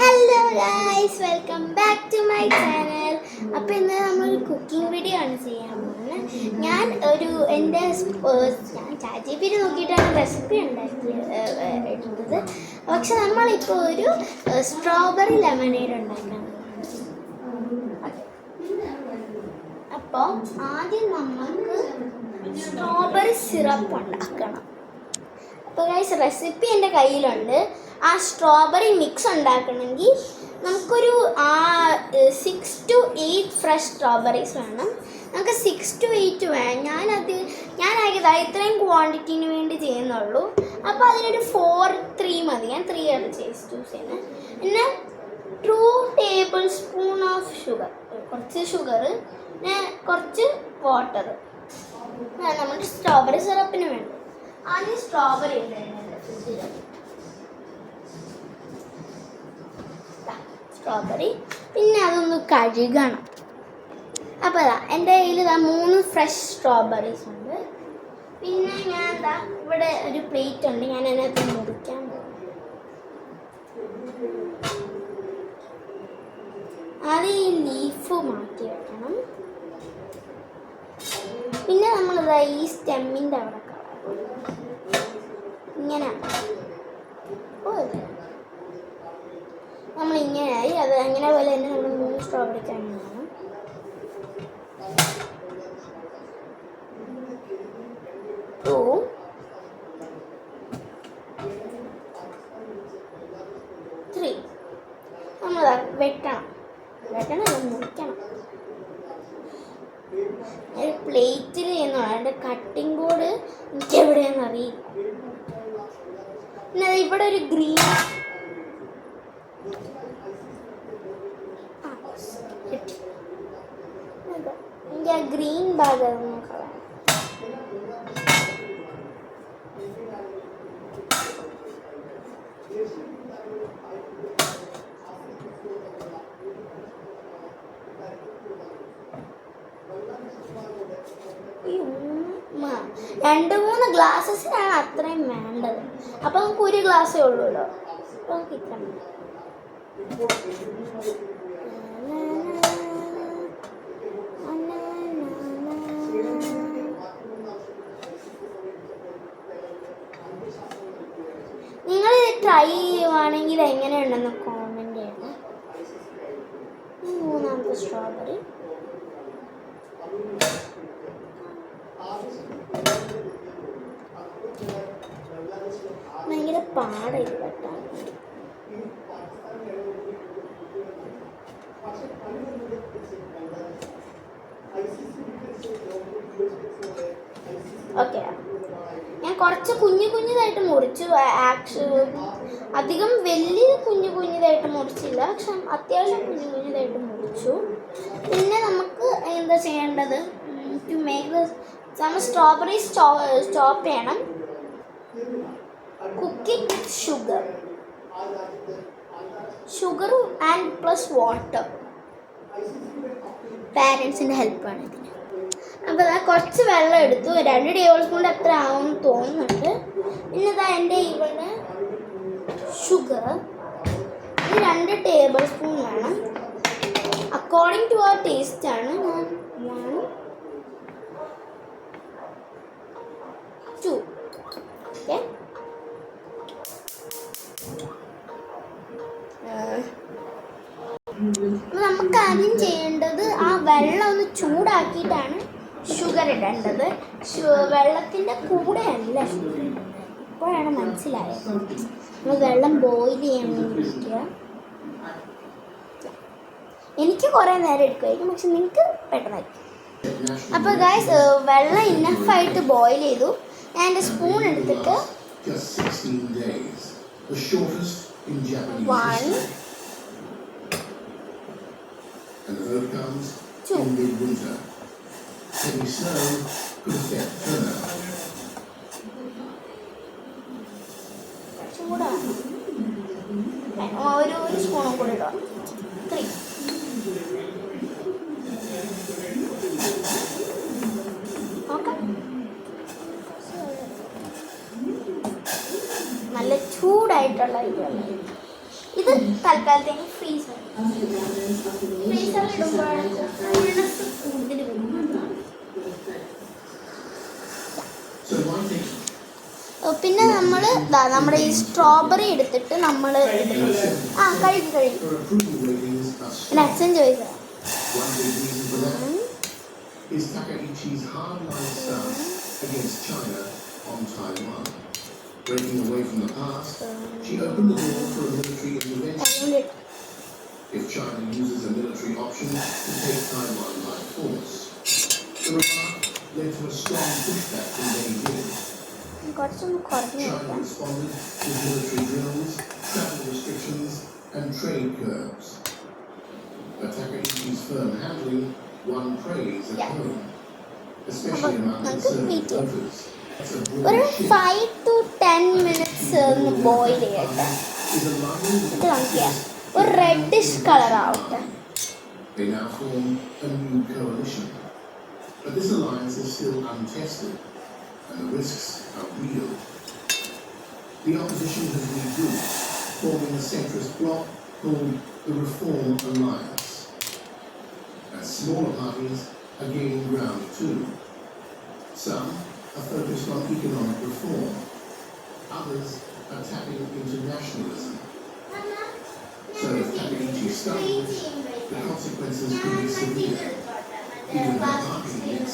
Hello guys, welcome back to my channel. അപ്പോൾ ഇന്ന് നമ്മളൊരു കുക്കിംഗ് വീഡിയോ ആണ് ചെയ്യാൻ പോകുന്നത്. ഞാൻ ChatGPT നോക്കിയിട്ടാണ് റെസിപ്പി എടുത്തത്. പക്ഷെ നമ്മളിപ്പോൾ ഒരു സ്ട്രോബെറി ലെമണേഡ് ഉണ്ടാക്കാൻ പോകുന്നത്. അപ്പോൾ ആദ്യം നമുക്ക് സ്ട്രോബെറി സിറപ്പ് ഉണ്ടാക്കണം. അപ്പോൾ ഗൈസ്, റെസിപ്പി എൻ്റെ കയ്യിലുണ്ട്. ആ സ്ട്രോബെറി മിക്സ് ഉണ്ടാക്കണമെങ്കിൽ നമുക്കൊരു 6 to 8 ഫ്രഷ് സ്ട്രോബെറീസ് വേണം. നമുക്ക് 6 to 8 വേണം. ഞാനാക്കിയത് ഇത്രയും ക്വാണ്ടിറ്റിന് വേണ്ടി ചെയ്യുന്നുള്ളൂ. അപ്പോൾ അതിനൊരു 3 മതി. ഞാൻ 3 ആണ് ചൂസ് ചെയ്യുന്നത്. പിന്നെ 2 ടേബിൾ സ്പൂൺ ഓഫ് ഷുഗർ, കുറച്ച് ഷുഗർ, പിന്നെ കുറച്ച് വാട്ടർ നമ്മുടെ സ്ട്രോബെറി സിറപ്പിന് വേണ്ടി. ആദ്യം സ്ട്രോബെറി സ്ട്രോബെറി പിന്നെ അതൊന്ന് കഴുകണം. അപ്പോൾ എൻ്റെ കയ്യിൽ 3 ഫ്രഷ് സ്ട്രോബെറീസ് ഉണ്ട്. പിന്നെ ഞാൻ ഇവിടെ ഒരു പ്ലേറ്റ് ഉണ്ട്, ഞാൻ അതിനകത്ത് മുറിക്കാൻ പോകും. ആദ്യം ഈ ലീഫ് മാറ്റി വെക്കണം. പിന്നെ നമ്മളിതാ ഈ സ്റ്റെമ്മിൻ്റെ അവിടെ ഇങ്ങനെ നമ്മളിങ്ങനെയായി. അത് അങ്ങനെ പോലെ തന്നെ നമ്മൾ 3 സ്ട്രോബെറി കാണണം. നമ്മൾ വെട്ടണം, മുറിക്കണം. ഒരു പ്ലേറ്റിൽ ചെയ്യുന്നതാണ്. അതിൻ്റെ കട്ടിംഗ് ബോർഡ് എനിക്ക് എവിടെയാണെന്ന് അറിയില്ല. പിന്നെ ഇവിടെ ഒരു ഗ്രീൻ എനിക്ക് ആ ഗ്രീൻ ഭാഗം അതൊന്നും കളയാം. രണ്ട് 3 ഗ്ലാസ്സസിനാണ് അത്രയും വേണ്ടത്. അപ്പം നമുക്ക് 1 ഗ്ലാസ്സേ ഉള്ളൂല്ലോ. അപ്പോൾ നമുക്ക് ഇത്ര നിങ്ങൾ ട്രൈ ചെയ്യുവാണെങ്കിൽ എങ്ങനെയുണ്ടെന്ന് കോമെന്റ് ചെയ്യണം. 3ാമത്തെ സ്ട്രോബെറി ഭയങ്കര പാടായിട്ട് വെട്ടാൻ. ഓക്കെ, ഞാൻ കുറച്ച് കുഞ്ഞതായിട്ട് മുറിച്ചു. അധികം വലിയ കുഞ്ഞതായിട്ട് മുറിച്ചില്ല, പക്ഷെ അത്യാവശ്യം കുഞ്ഞതായിട്ട് മുറിച്ചു. പിന്നെ നമുക്ക് എന്താ ചെയ്യേണ്ടത്, ടു മേക്ക് നമ്മൾ സ്ട്രോബെറി സ്റ്റോപ്പ് ചെയ്യണം. Cooking with sugar and plus water. പാരൻസിൻ്റെ ഹെൽപ്പാണ് ഇതിന്. അപ്പോൾ കുറച്ച് വെള്ളം എടുത്തു. 2 ടേബിൾ സ്പൂൺ അത്ര ആവുമെന്ന് തോന്നുന്നുണ്ട്. പിന്നെ എൻ്റെ ഇവിടെ ഷുഗർ 2 ടേബിൾ സ്പൂൺ വേണം. അക്കോർഡിംഗ് ടു അവർ ടേസ്റ്റാണ്. 1 2 ഓക്കെ. നമുക്ക് ആദ്യം ചെയ്യേണ്ടത് ആ വെള്ളം ഒന്ന് ചൂടാക്കിയിട്ടാണ് ഷുഗർ ഇടേണ്ടത്. വെള്ളത്തിൻ്റെ കൂടെ അല്ല ഷുഗർ ഇടേണ്ടത്. ഇപ്പോഴാണ് മനസ്സിലായത്. നമ്മൾ വെള്ളം ബോയിൽ ചെയ്യാൻ വേണ്ടിയിരിക്കുക. എനിക്ക് കുറേ നേരം എടുക്കുമായിരിക്കും, പക്ഷെ നിങ്ങൾക്ക് പെട്ടെന്നായിരിക്കും. അപ്പോൾ ഗൈസ്, വെള്ളം ഇനഫായിട്ട് ബോയിൽ ചെയ്തു. ഞാൻ എൻ്റെ സ്പൂൺ എടുത്തിട്ട് 1 2 ചൂടാണ്. ഒരു സ്പൂണും കൂടി ഇടാം. 3 ഓക്കെ. നല്ല ചൂടായിട്ടുള്ള ഇത് തൽക്കാലത്തേക്ക് ഫ്രീസറിൽ ഇടുമ്പോഴാണ് കൂൾനെസ് കൂടുതൽ വരും. പിന്നെ നമ്മൾ നമ്മുടെ ഈ സ്ട്രോബെറി എടുത്തിട്ട് നമ്മൾ കഴിക്കും പിന്നെ അച്ഛൻ ചോദിക്കാം is Takaichi's hardline stance against China on Taiwan. Breaking away from the past, she opened the door for a military intervention. If China uses a military option to take Taiwan by force. The remark led to a strong pushback from Beijing. China responded with military drills, travel restrictions, and trade curbs. But Takaichi's firm handling won praise at home, especially among conservative voters. ഒരു 5 to 10 minutes ഒന്ന് boil ചെയ്യട്ടെ. ഇത് നോക്കിയാൽ ഒരു reddish colour ആവട്ടെ. They now form a new coalition, but this alliance is still untested, and the risks are real. The opposition has regrouped, forming a centrist bloc called the Reform Alliance. And smaller parties are gaining ground too. Some are focused on economic reform. Others are tapping into nationalism. So if Takaichi stumbles, the consequences could be severe. Even the party mix,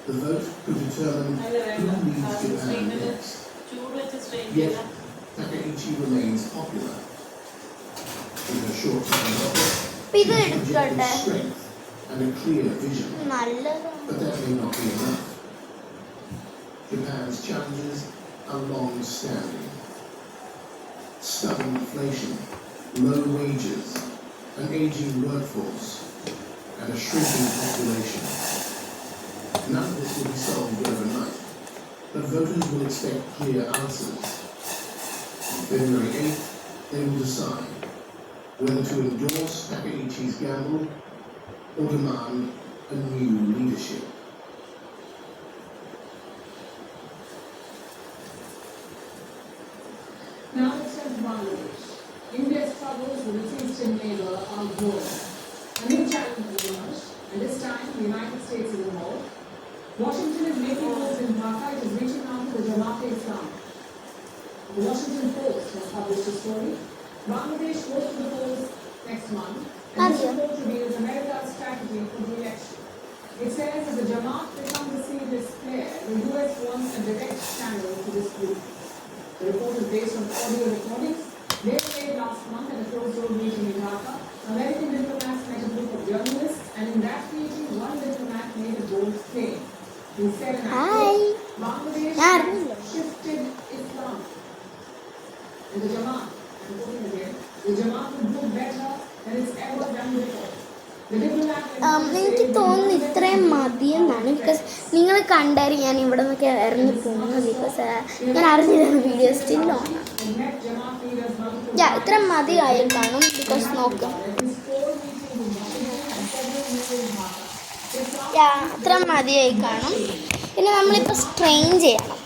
the vote could determine who leads Japan next. Yet, Takaichi remains popular. In her short time in office, she projected strength and a clear vision. But that may not be enough. Japan's challenges are long-standing. Stubborn inflation, low wages, an aging workforce, and a shrinking population. None of this will be solved overnight, but voters will expect clear answers. On February 8th, they will decide whether to endorse Takaichi's gamble or demand a new leadership. Now let's turn to Bangladesh. India's troubles with its eastern neighbor are growing. A new challenge has emerged, and this time the United States is involved. Washington is making moves in Dhaka. It is reaching out to the Jamaat-e-Islam. The Washington Post has published a story. Bangladesh goes to the polls next month, and this report reveals America's strategy for the election. It says that the Jamaat becomes a serious player. The US wants a direct channel to this group. The report is based on audio recordings. They were made last month at a closed-door meeting in Dhaka. American diplomats met a group of journalists, and in that meeting, one diplomat made a bold claim. He said, Bangladesh has shifted Islam. And the Jamaat, I'm quoting again, the Jamaat will do better than it's ever done before. എനിക്ക് തോന്നുന്നു ഇത്രയും മതിയെന്നാണ്. Because നിങ്ങൾ കണ്ടാലും ഞാൻ ഇവിടെ നിന്നൊക്കെ ഇറങ്ങി പോകുന്നത് ബിക്കോസ് ഞാൻ അറിഞ്ഞിരുന്ന വീഡിയോ സ്റ്റില്ലോ ഇത്ര മതി ആയി കാണും. ബിക്കോസ് നോക്കാം അത്ര മതിയായി കാണും. പിന്നെ നമ്മളിപ്പോൾ സ്ട്രെയിൻ ചെയ്യണം.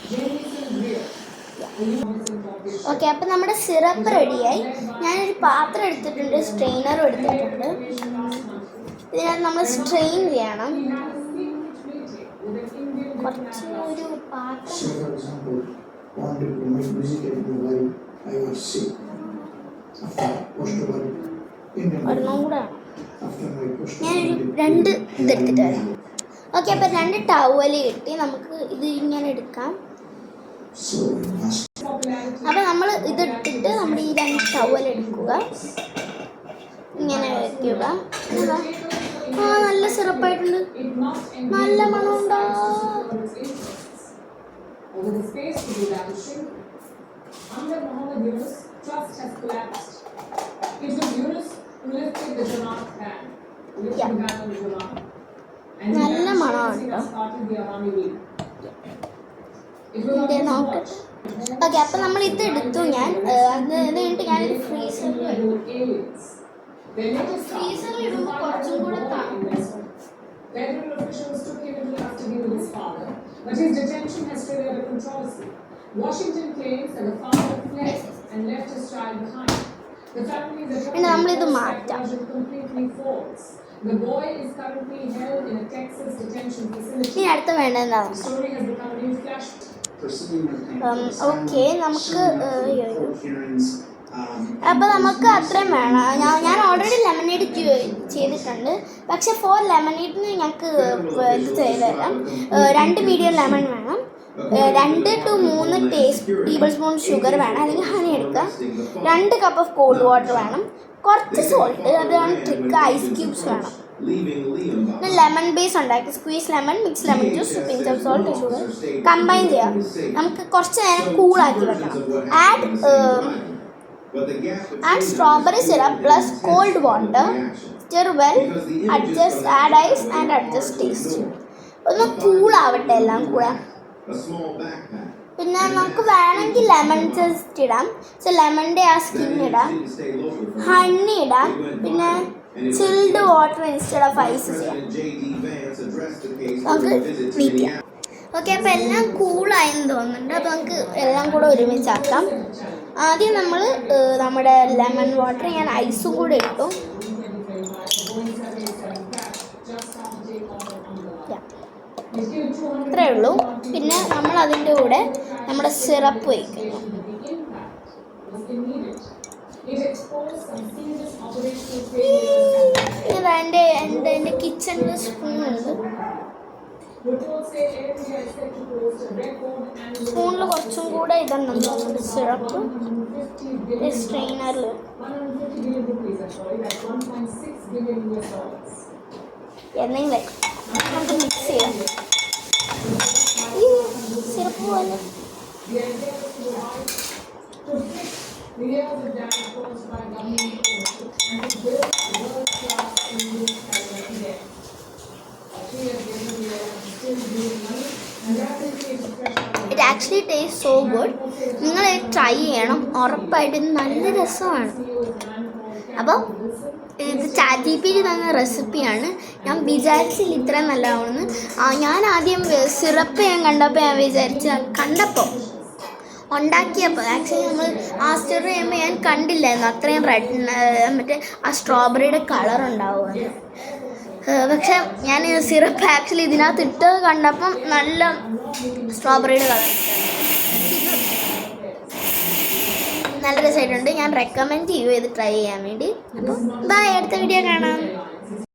ഓക്കെ, അപ്പം നമ്മുടെ സിറപ്പ് റെഡിയായി. ഞാനൊരു പാത്രം എടുത്തിട്ടുണ്ട്, സ്ട്രെയിനറും എടുത്തിട്ടുണ്ട്. ഇതിനകത്ത് നമ്മൾ സ്ട്രെയിൻ ചെയ്യണം. കുറച്ച് ഒരു പാത്രം ഒരെണ്ണം കൂടെ ഞാനൊരു 2 ഇതെടുത്തിട്ട് വരാം. ഓക്കെ, അപ്പം 2 ടവല് കിട്ടി. നമുക്ക് ഇത് ഇങ്ങനെ എടുക്കാം. അപ്പം നമ്മൾ ഇതെടുത്തിട്ട് നമ്മുടെ ഈ 2 ടവൽ എടുക്കുക, ഇങ്ങനെ വയ്ക്കുക. നല്ല സിറപ്പായിട്ടുണ്ട്, നല്ല മണമുണ്ടോ. നല്ല മണമുണ്ടോ. നോക്കട്ടെ. ഓക്കെ, അപ്പം നമ്മൾ ഇത് എടുത്തു. ഞാൻ അത് കഴിഞ്ഞിട്ട് ഞാനൊരു ഫ്രീസറിൽ ഇടുമ്പോൾ കുറച്ചും കൂടെ Federal officials took him into custody with his father, but his detention has triggered a controversy. Washington claims that the father fled and left his child behind. The family is പിന്നെ നമ്മളിത് attributing മാറ്റാം. version completely false. The boy is currently held in a Texas detention facility. ഇനി അടുത്ത വേണ്ടത് The story has become a new flash. Okay നമുക്ക് അപ്പോൾ നമുക്ക് അത്രയും വേണം. ഞാൻ ഓൾറെഡി ലെമണേഡ് ചെയ്തിട്ടുണ്ട്. പക്ഷെ 4 ലെമണേഡിന് ഞങ്ങൾക്ക് ഇത് ചെയ്ത് തരാം. 2 മീഡിയം ലെമൺ വേണം, 2 to 3 ടേബിൾ സ്പൂൺ ഷുഗർ വേണം, അല്ലെങ്കിൽ ഹണി എടുക്കുക, 2 കപ്പ് ഓഫ് കോൾഡ് വാട്ടർ വേണം, കുറച്ച് സോൾട്ട്, അതാണ് ട്രിക്ക്, ഐസ് ക്യൂബ്സ് വേണം. പിന്നെ ലെമൺ ബേസ് ഉണ്ടാക്കി, squeeze lemon, mix lemon juice, pinch of salt, sugar combine ചെയ്യാം. നമുക്ക് കുറച്ച് നേരം കൂളാക്കി വെക്കണം. Add strawberry syrup plus cold water. Stir well. Add ice and adjust taste. ഒന്ന് കൂളാവട്ടെ എല്ലാം കൂടെ. പിന്നെ നമുക്ക് വേണമെങ്കിൽ ലെമൺ ജസ്റ്റ് ഇടാം. ലെമണിൻ്റെ ആ സ്കിൻ ഇടാം, ഹണി ഇടാം, പിന്നെ chilled water instead of ice ചെയ്യാം. നമുക്ക് വീറ്റ് ചെയ്യാം. ഓക്കെ, അപ്പോൾ എല്ലാം കൂളായെന്ന് തോന്നുന്നുണ്ട്. അപ്പോൾ നമുക്ക് എല്ലാം കൂടെ ഒരുമിച്ചാക്കാം. ആദ്യം നമ്മൾ നമ്മുടെ ലെമൺ വാട്ടർ, ഞാൻ ഐസും കൂടെ ഇട്ടു. ഇത്രയേ ഉള്ളൂ. പിന്നെ നമ്മൾ അതിൻ്റെ കൂടെ നമ്മുടെ സിറപ്പ് വയ്ക്കുന്നു. എൻ്റെ കിച്ചണിൽ സ്പൂണുണ്ട്. സ്പൂണിൽ കുറച്ചും കൂടെ ഇതെണ്ണം തോന്നുന്നുണ്ട് സിറപ്പ്. സ്ട്രെയിനറിൽ എന്തെങ്കിലും നമുക്ക് മിക്സ് ചെയ്യാം. ഈ സിറപ്പ് പോലെ it actually taste so good. നിങ്ങൾ ട്രൈ ചെയ്യണം, ഉറപ്പായിട്ടും നല്ല രസമാണ്. അപ്പോൾ ഇത് ChatGPT തന്ന റെസിപ്പിയാണ്. ഞാൻ വിചാരിച്ചില്ല ഇത്രയും നല്ലതാണെന്ന്. ഞാൻ ആദ്യം സിറപ്പ് കണ്ടപ്പോൾ ഞാൻ കണ്ടപ്പോൾ ഉണ്ടാക്കിയപ്പോൾ ആക്ച്വലി നമ്മൾ സ്റ്റർ ചെയ്യുമ്പോൾ ഞാൻ കണ്ടില്ലായിരുന്നു അത്രയും റെഡ്, മറ്റേ ആ സ്ട്രോബെറിയുടെ കളർ ഉണ്ടാവുമെന്ന്. പക്ഷെ ഞാൻ സിറപ്പ് ആക്ച്വലി ഇതിനകത്ത് ഇട്ട് കണ്ടപ്പം നല്ല സ്ട്രോബെറിയുടെ കളർ നല്ല രസമായിട്ടുണ്ട്. ഞാൻ റെക്കമെൻഡ് ചെയ്യും ഇത് ട്രൈ ചെയ്യാൻ വേണ്ടി. അപ്പോൾ ബൈ, അടുത്ത വീഡിയോ കാണാം.